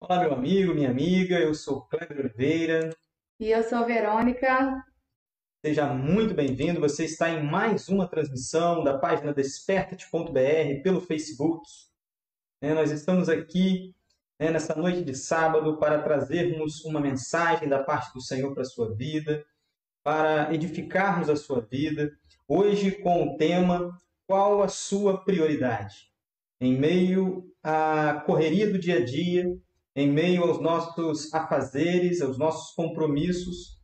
Olá, meu amigo, minha amiga, eu sou Cleber Oliveira. E eu sou Verônica. Seja muito bem-vindo. Você está em mais uma transmissão da página desperta.br pelo Facebook. Nós estamos aqui, nessa noite de sábado para trazermos uma mensagem da parte do Senhor para a sua vida, para edificarmos a sua vida. Hoje com o tema: qual a sua prioridade? Em meio à correria do dia a dia, em meio aos nossos afazeres, aos nossos compromissos,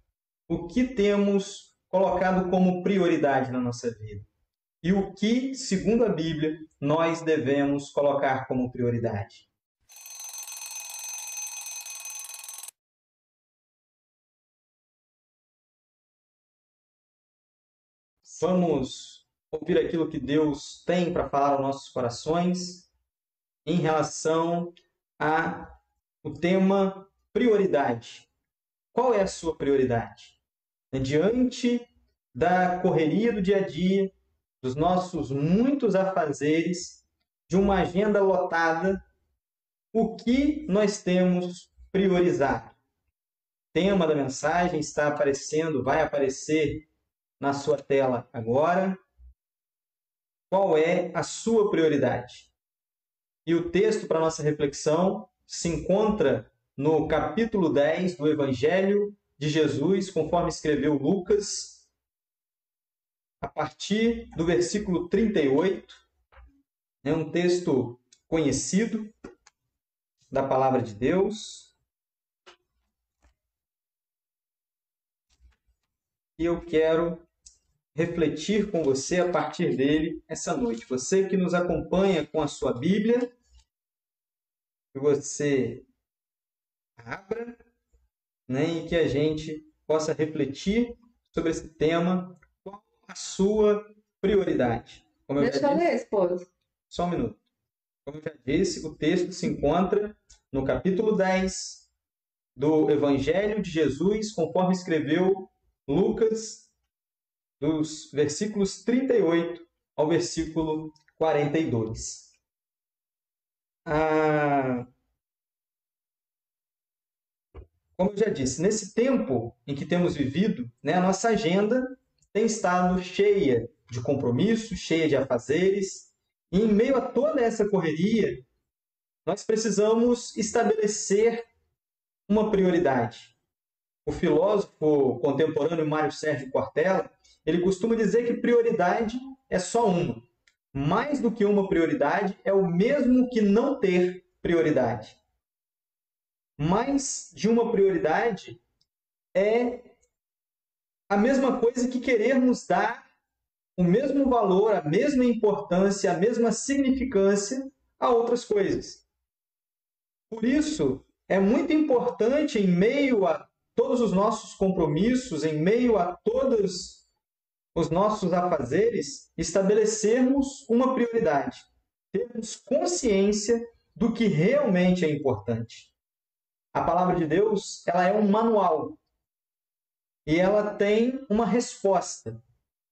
o que temos colocado como prioridade na nossa vida? E o que, segundo a Bíblia, nós devemos colocar como prioridade? Vamos ouvir aquilo que Deus tem para falar aos nossos corações em relação ao tema prioridade. Qual é a sua prioridade? Diante da correria do dia a dia, dos nossos muitos afazeres, de uma agenda lotada, o que nós temos priorizado? O tema da mensagem está aparecendo, vai aparecer na sua tela agora. Qual é a sua prioridade? E o texto para nossa reflexão se encontra no capítulo 10 do Evangelho de Jesus, conforme escreveu Lucas, a partir do versículo 38. É um texto conhecido da palavra de Deus. E eu quero refletir com você a partir dele essa noite. Você que nos acompanha com a sua Bíblia, que você abra, e que a gente possa refletir sobre esse tema. Qual a sua prioridade? Como eu já Deixa eu ler, disse, esposo. só um minuto. Como eu já disse, o texto se encontra no capítulo 10 do Evangelho de Jesus, conforme escreveu Lucas, dos versículos 38 ao versículo 42. Como eu já disse, nesse tempo em que temos vivido, a nossa agenda tem estado cheia de compromissos, cheia de afazeres, e em meio a toda essa correria, nós precisamos estabelecer uma prioridade. O filósofo contemporâneo Mário Sérgio Cortella, ele costuma dizer que prioridade é só uma. Mais do que uma prioridade é o mesmo que não ter prioridade. Mais de uma prioridade é a mesma coisa que querermos dar o mesmo valor, a mesma importância, a mesma significância a outras coisas. Por isso, é muito importante, em meio a todos os nossos compromissos, em meio a todos os nossos afazeres, estabelecermos uma prioridade, termos consciência do que realmente é importante. A palavra de Deus, ela é um manual e ela tem uma resposta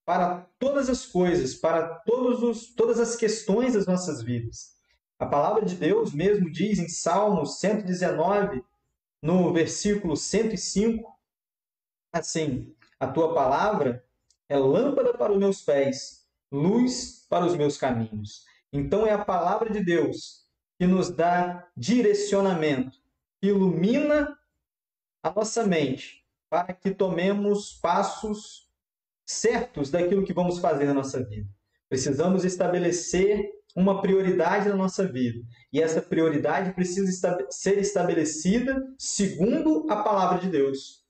para todas as coisas, para todas as questões das nossas vidas. A palavra de Deus mesmo diz em Salmos 119, no versículo 105, assim: a tua palavra é lâmpada para os meus pés, luz para os meus caminhos. Então é a palavra de Deus que nos dá direcionamento, que ilumina a nossa mente para que tomemos passos certos daquilo que vamos fazer na nossa vida. Precisamos estabelecer uma prioridade na nossa vida. E essa prioridade precisa ser estabelecida segundo a palavra de Deus.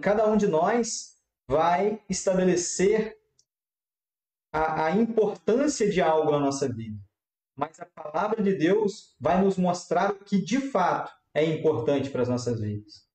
Cada um de nós vai estabelecer a importância de algo na nossa vida. Mas a palavra de Deus vai nos mostrar o que de fato é importante para as nossas vidas.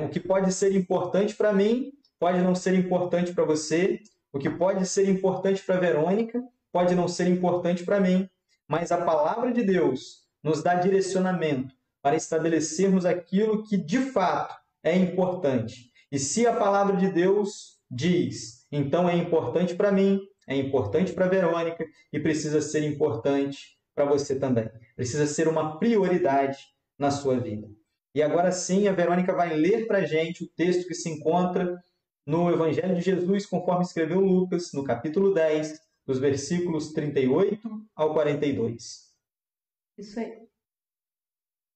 O que pode ser importante para mim pode não ser importante para você. O que pode ser importante para a Verônica pode não ser importante para mim. Mas a palavra de Deus nos dá direcionamento para estabelecermos aquilo que de fato é importante. E se a palavra de Deus diz, então é importante para mim, é importante para a Verônica e precisa ser importante para você também. Precisa ser uma prioridade na sua vida. E agora sim, a Verônica vai ler para a gente o texto que se encontra no Evangelho de Jesus, conforme escreveu Lucas, no capítulo 10, dos versículos 38 ao 42. Isso aí.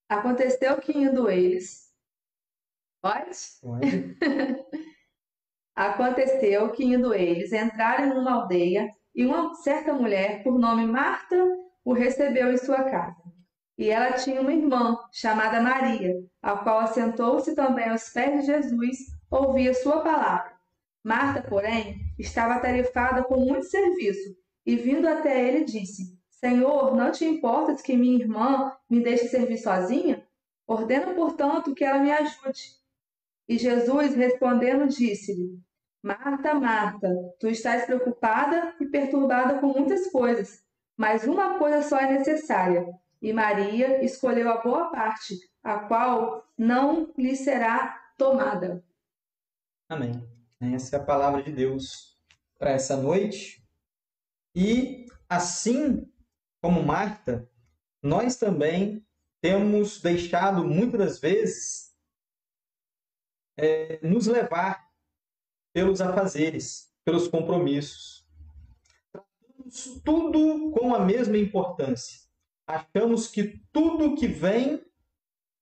Aconteceu que indo eles... Pode? Pode. Aconteceu que indo eles entraram numa aldeia e uma certa mulher, por nome Marta, o recebeu em sua casa. E ela tinha uma irmã, chamada Maria, a qual assentou-se também aos pés de Jesus, ouvia sua palavra. Marta, porém, estava atarefada com muito serviço, e vindo até ele disse: Senhor, não te importas que minha irmã me deixe servir sozinha? Ordena, portanto, que ela me ajude. E Jesus, respondendo, disse-lhe: Marta, Marta, tu estás preocupada e perturbada com muitas coisas, mas uma coisa só é necessária. E Maria escolheu a boa parte, a qual não lhe será tomada. Amém. Essa é a palavra de Deus para essa noite. E assim como Marta, nós também temos deixado muitas das vezes nos levar pelos afazeres, pelos compromissos. Tratamos tudo com a mesma importância. Achamos que tudo que vem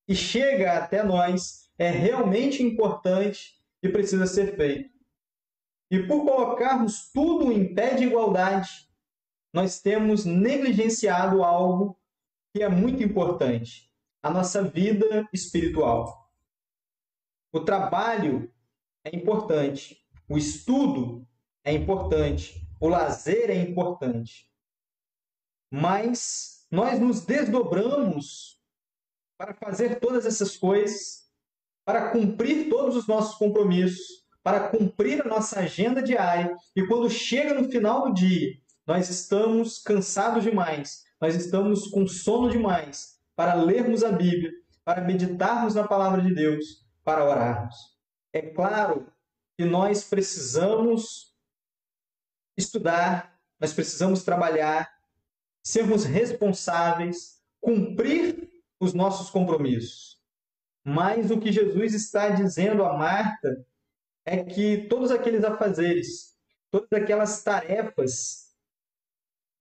e chega até nós é realmente importante e precisa ser feito. E por colocarmos tudo em pé de igualdade, nós temos negligenciado algo que é muito importante: a nossa vida espiritual. O trabalho é importante, o estudo é importante, o lazer é importante. Mas nós nos desdobramos para fazer todas essas coisas, para cumprir todos os nossos compromissos, para cumprir a nossa agenda diária, e quando chega no final do dia, nós estamos cansados demais, nós estamos com sono demais para lermos a Bíblia, para meditarmos na palavra de Deus, para orarmos. É claro que nós precisamos estudar, nós precisamos trabalhar, sermos responsáveis, cumprir os nossos compromissos. Mas o que Jesus está dizendo a Marta é que todos aqueles afazeres, todas aquelas tarefas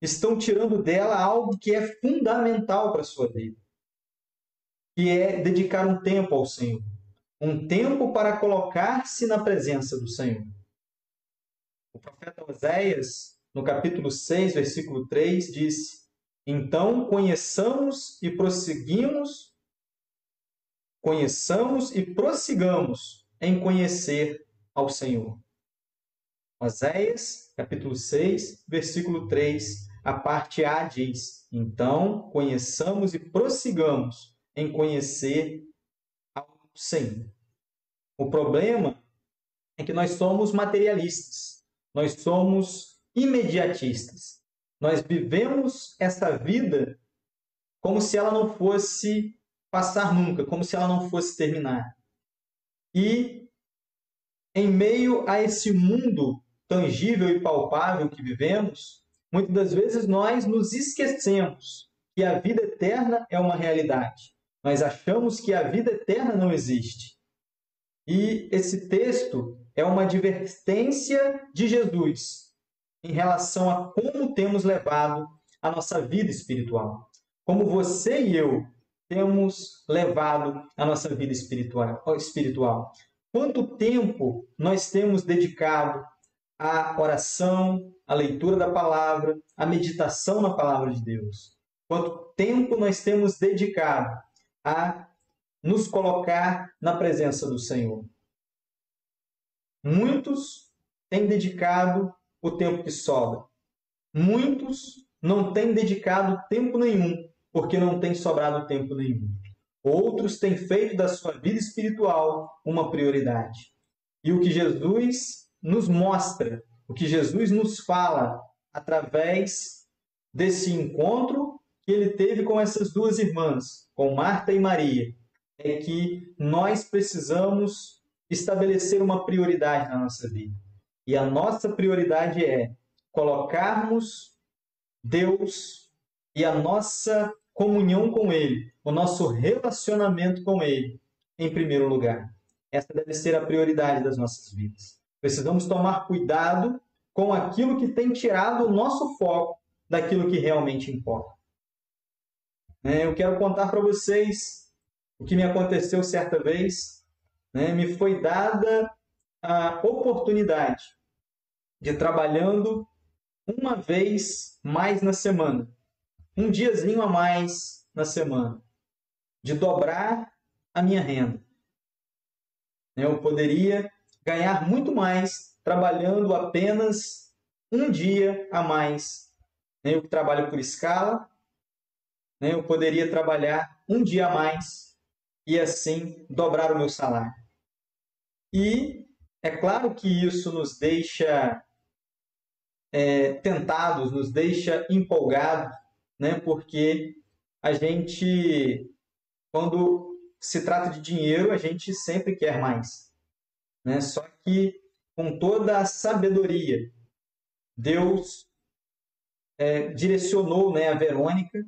estão tirando dela algo que é fundamental para a sua vida, que é dedicar um tempo ao Senhor, um tempo para colocar-se na presença do Senhor. O profeta Oséias, no capítulo 6, versículo 3, disse: Então conheçamos e prossigamos em conhecer ao Senhor. Oséias, capítulo 6, versículo 3, a parte A diz: Então conheçamos e prossigamos em conhecer ao Senhor. O problema é que nós somos materialistas, nós somos imediatistas. Nós vivemos essa vida como se ela não fosse passar nunca, como se ela não fosse terminar. E em meio a esse mundo tangível e palpável que vivemos, muitas das vezes nós nos esquecemos que a vida eterna é uma realidade. Nós achamos que a vida eterna não existe. E esse texto é uma advertência de Jesus em relação a como temos levado a nossa vida espiritual. Como você e eu temos levado a nossa vida espiritual. Quanto tempo nós temos dedicado à oração, à leitura da palavra, à meditação na palavra de Deus? Quanto tempo nós temos dedicado a nos colocar na presença do Senhor? Muitos têm dedicado o tempo que sobra. Muitos não têm dedicado tempo nenhum, porque não tem sobrado tempo nenhum. Outros têm feito da sua vida espiritual uma prioridade. E o que Jesus nos mostra, o que Jesus nos fala através desse encontro que ele teve com essas duas irmãs, com Marta e Maria, é que nós precisamos estabelecer uma prioridade na nossa vida. E a nossa prioridade é colocarmos Deus e a nossa comunhão com Ele, o nosso relacionamento com Ele em primeiro lugar. Essa deve ser a prioridade das nossas vidas. Precisamos tomar cuidado com aquilo que tem tirado o nosso foco daquilo que realmente importa. Eu quero contar para vocês o que me aconteceu certa vez. Me foi dada a oportunidade de trabalhando uma vez mais na semana, um diazinho a mais na semana, de dobrar a minha renda. Eu poderia ganhar muito mais trabalhando apenas um dia a mais. Eu que trabalho por escala, eu poderia trabalhar um dia a mais e assim dobrar o meu salário. E é claro que isso nos deixa tentados, nos deixa empolgados, porque a gente, quando se trata de dinheiro, a gente sempre quer mais. Só que com toda a sabedoria, Deus direcionou a Verônica,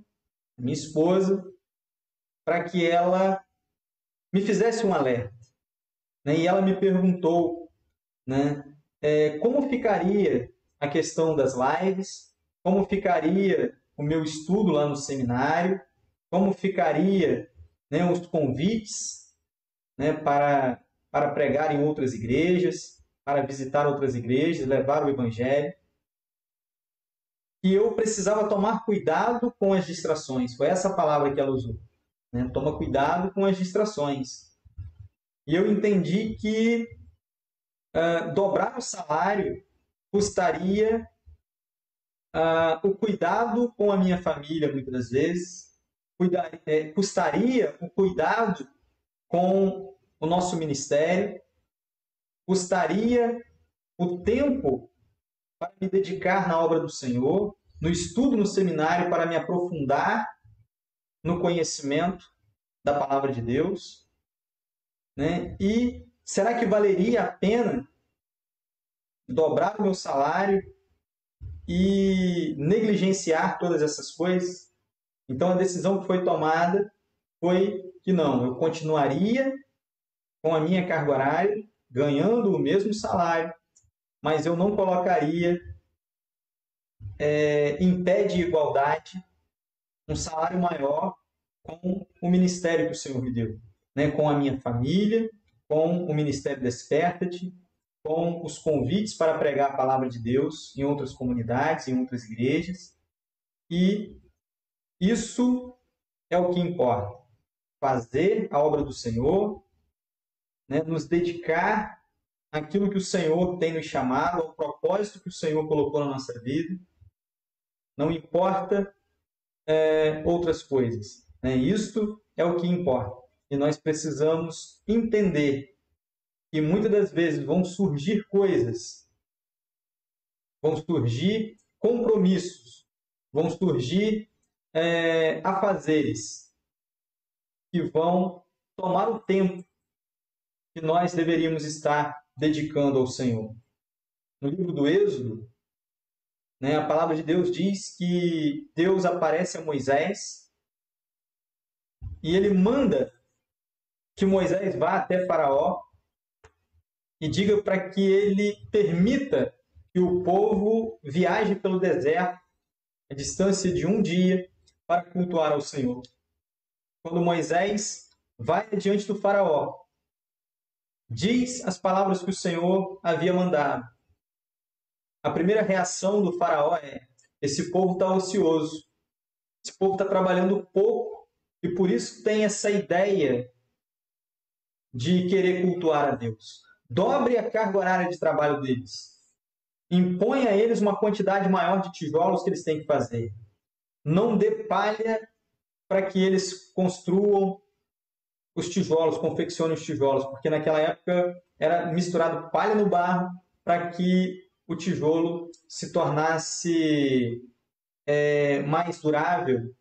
minha esposa, para que ela me fizesse um alerta. E ela me perguntou como ficaria a questão das lives, como ficaria o meu estudo lá no seminário, como ficaria os convites para pregar em outras igrejas, para visitar outras igrejas, levar o Evangelho. E eu precisava tomar cuidado com as distrações. Foi essa palavra que ela usou. Toma cuidado com as distrações. E eu entendi que dobrar o salário custaria o cuidado com a minha família, muitas das vezes, custaria o cuidado com o nosso ministério, custaria o tempo para me dedicar na obra do Senhor, no estudo no seminário, para me aprofundar no conhecimento da palavra de Deus. E será que valeria a pena dobrar o meu salário e negligenciar todas essas coisas? Então a decisão que foi tomada foi que não, eu continuaria com a minha carga horária, ganhando o mesmo salário, mas eu não colocaria em pé de igualdade um salário maior com o ministério que o Senhor me deu, com a minha família, com o Ministério Desperta-te, com os convites para pregar a palavra de Deus em outras comunidades, em outras igrejas. E isso é o que importa. Fazer a obra do Senhor, nos dedicar àquilo que o Senhor tem nos chamado, ao propósito que o Senhor colocou na nossa vida. Não importa outras coisas. Isto é o que importa. E nós precisamos entender que muitas das vezes vão surgir coisas, vão surgir compromissos, vão surgir afazeres que vão tomar o tempo que nós deveríamos estar dedicando ao Senhor. No livro do Êxodo, a palavra de Deus diz que Deus aparece a Moisés e ele manda que Moisés vá até Faraó e diga para que ele permita que o povo viaje pelo deserto a distância de um dia para cultuar ao Senhor. Quando Moisés vai diante do Faraó, diz as palavras que o Senhor havia mandado. A primeira reação do Faraó é: esse povo está ocioso, esse povo está trabalhando pouco e por isso tem essa ideia de querer cultuar a Deus. Dobre a carga horária de trabalho deles. Impõe a eles uma quantidade maior de tijolos que eles têm que fazer. Não dê palha para que eles construam os tijolos, confeccionem os tijolos, porque naquela época era misturado palha no barro para que o tijolo se tornasse mais durável.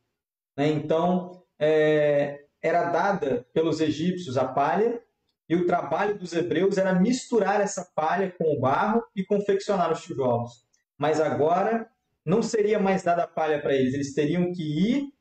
Então, era dada pelos egípcios a palha, e o trabalho dos hebreus era misturar essa palha com o barro e confeccionar os tijolos. Mas agora não seria mais dada a palha para eles, eles teriam que ir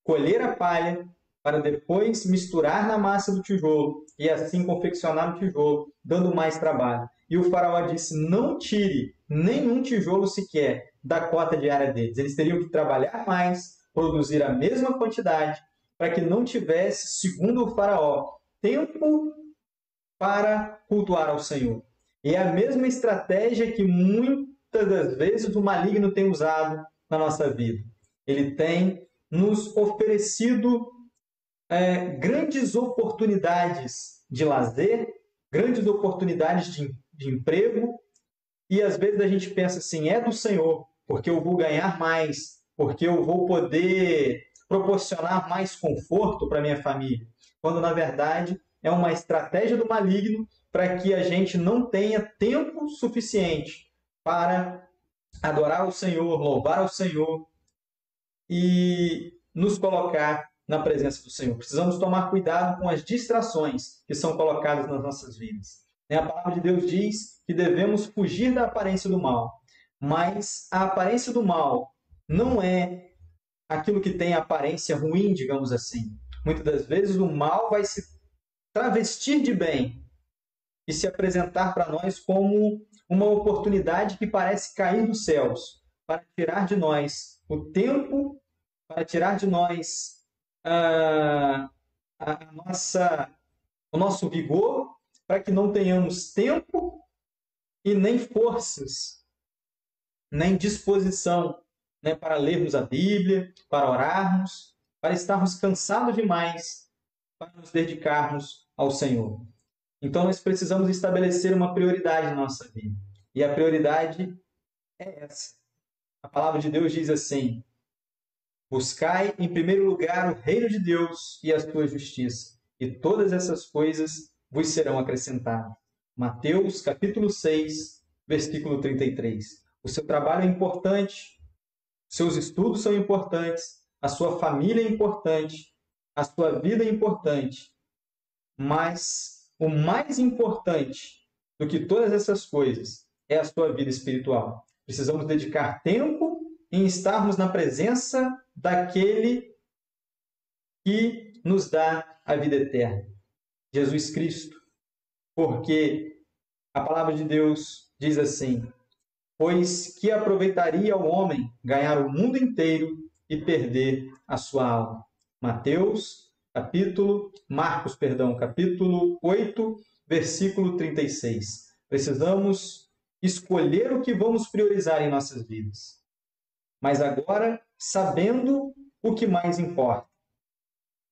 colher a palha, para depois misturar na massa do tijolo e assim confeccionar o tijolo, dando mais trabalho. E o faraó disse: não tire nenhum tijolo sequer da cota diária deles. Eles teriam que trabalhar mais, produzir a mesma quantidade, para que não tivesse, segundo o faraó, tempo para cultuar ao Senhor. E é a mesma estratégia que muitas das vezes o maligno tem usado na nossa vida. Ele tem nos oferecido grandes oportunidades de lazer, grandes oportunidades de emprego, e às vezes a gente pensa assim, é do Senhor, porque eu vou ganhar mais, porque eu vou poder proporcionar mais conforto para minha família, quando na verdade é uma estratégia do maligno para que a gente não tenha tempo suficiente para adorar o Senhor, louvar ao Senhor e nos colocar na presença do Senhor. Precisamos tomar cuidado com as distrações que são colocadas nas nossas vidas. A palavra de Deus diz que devemos fugir da aparência do mal, mas a aparência do mal não é aquilo que tem aparência ruim, digamos assim. Muitas das vezes o mal vai se travestir de bem e se apresentar para nós como uma oportunidade que parece cair dos céus para tirar de nós o tempo, para tirar de nós o nosso vigor, para que não tenhamos tempo e nem forças, nem disposição, né, para lermos a Bíblia, para orarmos, para estarmos cansados demais para nos dedicarmos ao Senhor. Então, nós precisamos estabelecer uma prioridade na nossa vida. E a prioridade é essa. A palavra de Deus diz assim: buscai em primeiro lugar o reino de Deus e a sua justiça, e todas essas coisas vos serão acrescentadas. Mateus, capítulo 6, versículo 33. O seu trabalho é importante, seus estudos são importantes, a sua família é importante, a sua vida é importante, mas o mais importante do que todas essas coisas é a sua vida espiritual. Precisamos dedicar tempo em estarmos na presença daquele que nos dá a vida eterna, Jesus Cristo. Porque a palavra de Deus diz assim: pois que aproveitaria o homem ganhar o mundo inteiro e perder a sua alma. Marcos, capítulo 8, versículo 36. Precisamos escolher o que vamos priorizar em nossas vidas. Mas agora, sabendo o que mais importa.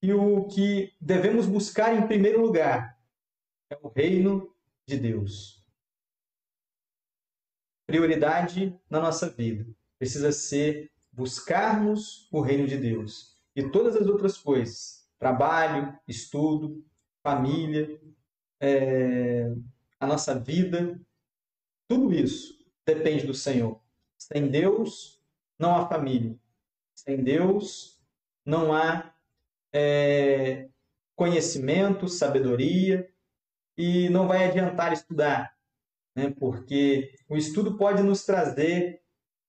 E o que devemos buscar em primeiro lugar é o reino de Deus. Prioridade na nossa vida precisa ser buscarmos o reino de Deus. E todas as outras coisas, trabalho, estudo, família, a nossa vida, tudo isso depende do Senhor. Sem Deus, não há família. Sem Deus, não há conhecimento, sabedoria, e não vai adiantar estudar, né? Porque o estudo pode nos trazer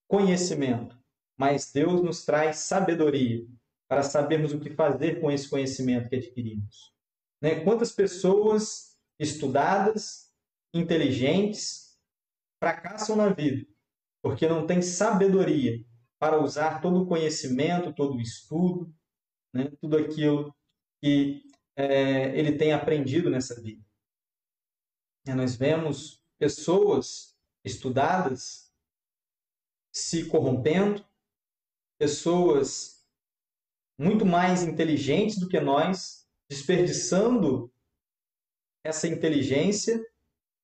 conhecimento, mas Deus nos traz sabedoria para sabermos o que fazer com esse conhecimento que adquirimos. Né? Quantas pessoas estudadas, inteligentes, fracassam na vida porque não têm sabedoria para usar todo o conhecimento, todo o estudo, né? Tudo aquilo que ele tem aprendido nessa vida. Nós vemos pessoas estudadas se corrompendo, pessoas muito mais inteligentes do que nós, desperdiçando essa inteligência,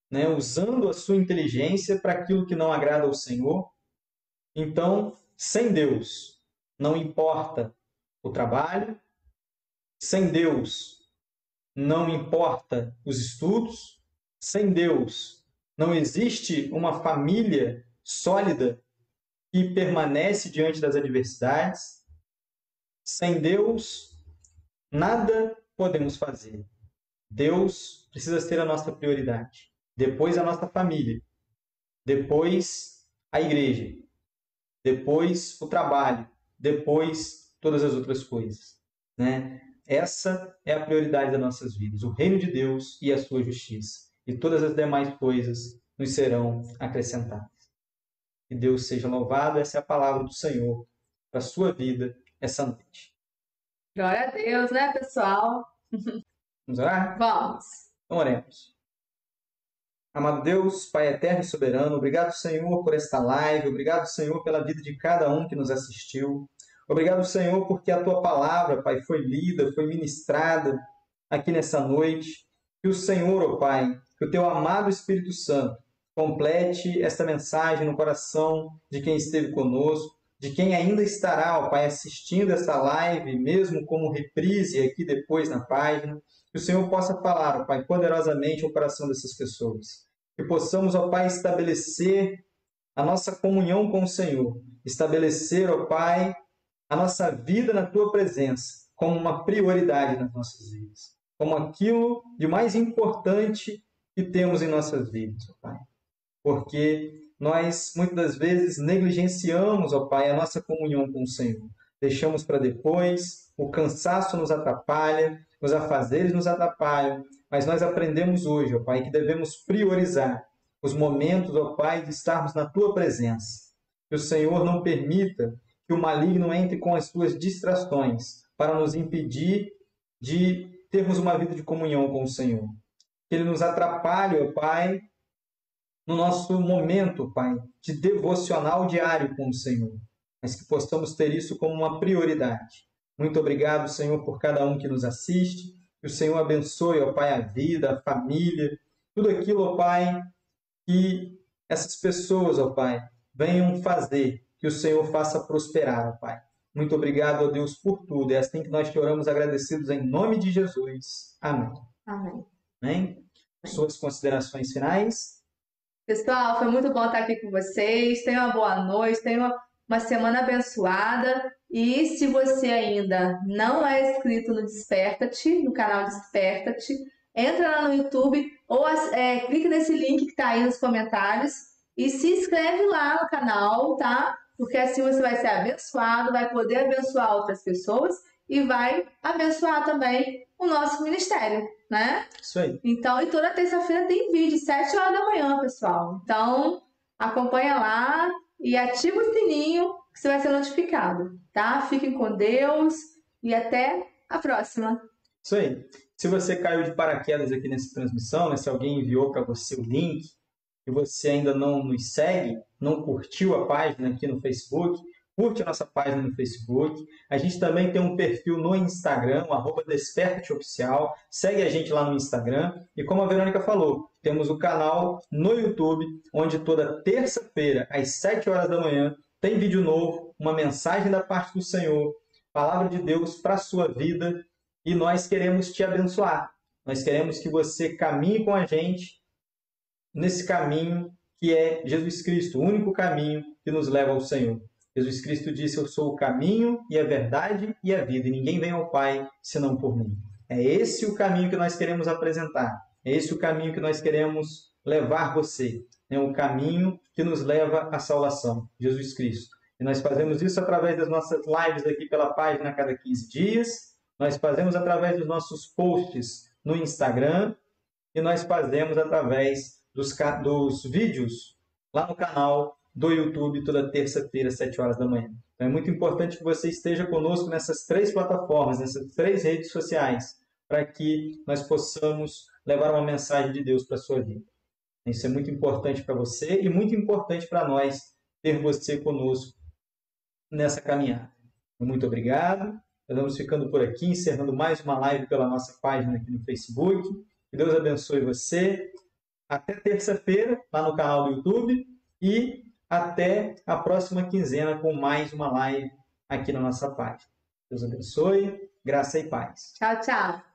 né, usando a sua inteligência para aquilo que não agrada ao Senhor. Então, sem Deus, não importa o trabalho, sem Deus, não importa os estudos, sem Deus, não existe uma família sólida que permanece diante das adversidades. Sem Deus, nada podemos fazer. Deus precisa ser a nossa prioridade. Depois a nossa família. Depois a igreja. Depois o trabalho. Depois todas as outras coisas, né? Essa é a prioridade das nossas vidas, o reino de Deus e a sua justiça. E todas as demais coisas nos serão acrescentadas. Que Deus seja louvado, essa é a palavra do Senhor para a sua vida essa noite. Glória a Deus, né, pessoal? Vamos orar? Vamos. Então oremos. Amado Deus, Pai eterno e soberano, obrigado, Senhor, por esta live, obrigado, Senhor, pela vida de cada um que nos assistiu. Obrigado, Senhor, porque a Tua palavra, Pai, foi lida, foi ministrada aqui nessa noite. Que o Senhor, ó Pai, que o Teu amado Espírito Santo complete esta mensagem no coração de quem esteve conosco, de quem ainda estará, ó Pai, assistindo essa live, mesmo como reprise aqui depois na página. Que o Senhor possa falar, ó Pai, poderosamente ao coração dessas pessoas. Que possamos, ó Pai, estabelecer a nossa comunhão com o Senhor. Estabelecer, ó Pai, a nossa vida na Tua presença como uma prioridade nas nossas vidas. Como aquilo de mais importante que temos em nossas vidas, ó Pai. Porque nós, muitas das vezes, negligenciamos, ó Pai, a nossa comunhão com o Senhor. Deixamos para depois, o cansaço nos atrapalha, os afazeres nos atrapalham, mas nós aprendemos hoje, ó Pai, que devemos priorizar os momentos, ó Pai, de estarmos na Tua presença. Que o Senhor não permita que o maligno entre com as suas distrações para nos impedir de termos uma vida de comunhão com o Senhor. Que Ele nos atrapalhe, ó Pai, no nosso momento, Pai, de devocional diário com o Senhor, mas que possamos ter isso como uma prioridade. Muito obrigado, Senhor, por cada um que nos assiste. Que o Senhor abençoe, ó Pai, a vida, a família, tudo aquilo, ó Pai, que essas pessoas, ó Pai, venham fazer, que o Senhor faça prosperar, ó Pai. Muito obrigado, ó Deus, por tudo. É assim que nós te oramos agradecidos em nome de Jesus. Amém. Amém. Amém? Suas considerações finais? Pessoal, foi muito bom estar aqui com vocês. Tenham uma boa noite, tenham uma semana abençoada. E se você ainda não é inscrito no Desperta-te, no canal Desperta-te, entra lá no YouTube ou clique nesse link que está aí nos comentários e se inscreve lá no canal, tá? Porque assim você vai ser abençoado, vai poder abençoar outras pessoas e vai abençoar também o nosso ministério, né? Isso aí. Então, e toda terça-feira tem vídeo, 7 horas da manhã, pessoal. Então, acompanha lá e ativa o sininho que você vai ser notificado, tá? Fiquem com Deus e até a próxima. Isso aí. Se você caiu de paraquedas aqui nessa transmissão, né, se alguém enviou para você o link e você ainda não nos segue, não curtiu a página aqui no Facebook, curte a nossa página no Facebook. A gente também tem um perfil no Instagram, @despertateoficial. Segue a gente lá no Instagram. E como a Verônica falou, temos o canal no YouTube, onde toda terça-feira, às 7 horas da manhã, tem vídeo novo, uma mensagem da parte do Senhor, palavra de Deus para a sua vida. E nós queremos te abençoar. Nós queremos que você caminhe com a gente nesse caminho que é Jesus Cristo, o único caminho que nos leva ao Senhor. Jesus Cristo disse: eu sou o caminho e a verdade e a vida, e ninguém vem ao Pai senão por mim. É esse o caminho que nós queremos apresentar. É esse o caminho que nós queremos levar você. É o caminho que nos leva à salvação, Jesus Cristo. E nós fazemos isso através das nossas lives aqui pela página a cada 15 dias. Nós fazemos através dos nossos posts no Instagram. E nós fazemos através dos vídeos lá no canal do YouTube toda terça-feira, às 7 horas da manhã. Então é muito importante que você esteja conosco nessas 3 plataformas, nessas 3 redes sociais, para que nós possamos levar uma mensagem de Deus para a sua vida. Isso é muito importante para você e muito importante para nós ter você conosco nessa caminhada. Muito obrigado. Nós vamos ficando por aqui, encerrando mais uma live pela nossa página aqui no Facebook. Que Deus abençoe você. Até terça-feira, lá no canal do YouTube. E até a próxima quinzena com mais uma live aqui na nossa página. Deus abençoe, graça e paz. Tchau, tchau.